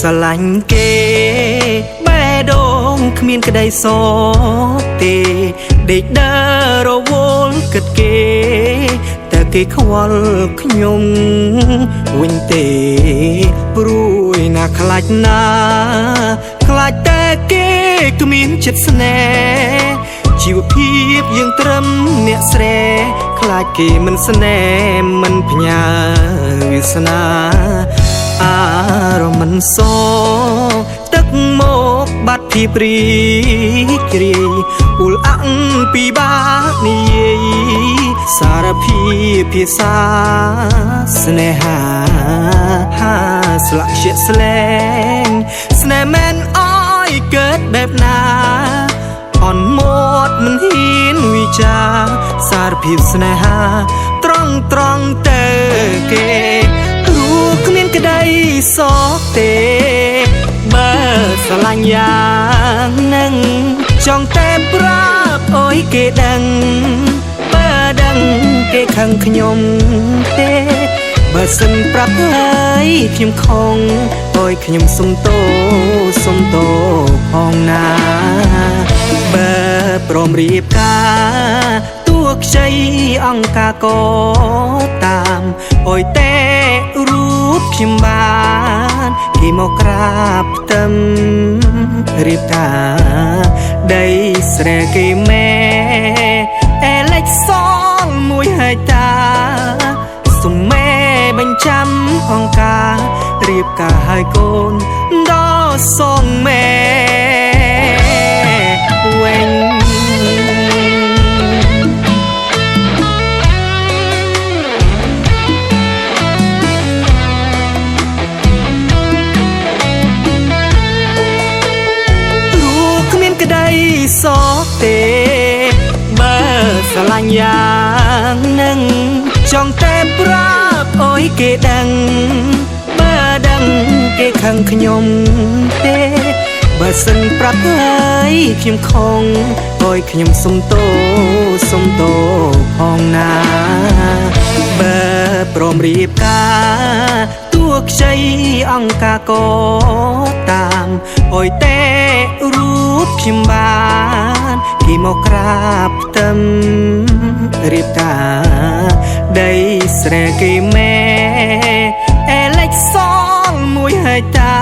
ស្រឡាញ់គេបែដងគ្មានក្តីសោកទេដេកដើររវល់គិតគេតែគេខ្វល់ខ្ញុំវិញទេព្រួយណាខ្លាចណាខ្លាចតែគេគ្មានចិត្តស្នេហ៍ជីវភាពយើងត្រឹមអ្នកស្រែខ្លាចគេមិនស្នេហ៍មិនផ្ញើវាសនាអារម្មណ៍មិនសទឹកមកបាត់ភាពរីករាយអ៊ុលអាំងពីបាក់និយាយសារភាពភាសាស្នេហាស្លាកជាស្លែងស្នេហ៍មែនអើយកើតបែបណាអន់មាត់មិនហ៊ានវិចារសារភាពស្នេហាត្រង់ទៅគេព្រោះគ្មានក្តីសោកទេបើស្រឡាញ់យ៉ាងនឹងចង់តែប្រាប់អើយគេដឹងបើដឹងគេខឹងខ្ញុំទេបើសិនប្រាប់ហើយខ្ញុំខំអើយខ្ញុំសុំទោផងណាបើព្រមរៀបការតួខ្ចីអង្ការក៏តាមអើយតែរូបខ្ញុំបានគេមកក្រាបផ្ទឹមរៀបការដីស្រែគេមែអេលិចសល់មួយហើយតាសុំមេបញ្ចាំអង្ការរៀបការហើយកូនដល់សងមេវិញសោកទេបើស្រឡាញ់យ៉ាងនឹងចង់តែប្រាប់អើយគេដឹងបើដឹងគេខឹងខ្ញុំទេបើសិនប្រាប់ហើយខ្ញុំខំអើយខ្ញុំសុំទោផងណាបើព្រមរៀបការតួខ្ចីអង្ការក៏តាមអើយតែរូបខ្ញុំបានគេមកក្រាបផ្ទឹមរៀបការដីស្រែគេមែអេលិចសល់មួយហើយតា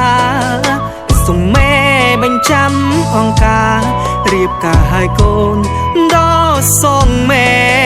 សុំមេបញ្ចាំអង្ការរៀបការហើយកូនដល់សងមេ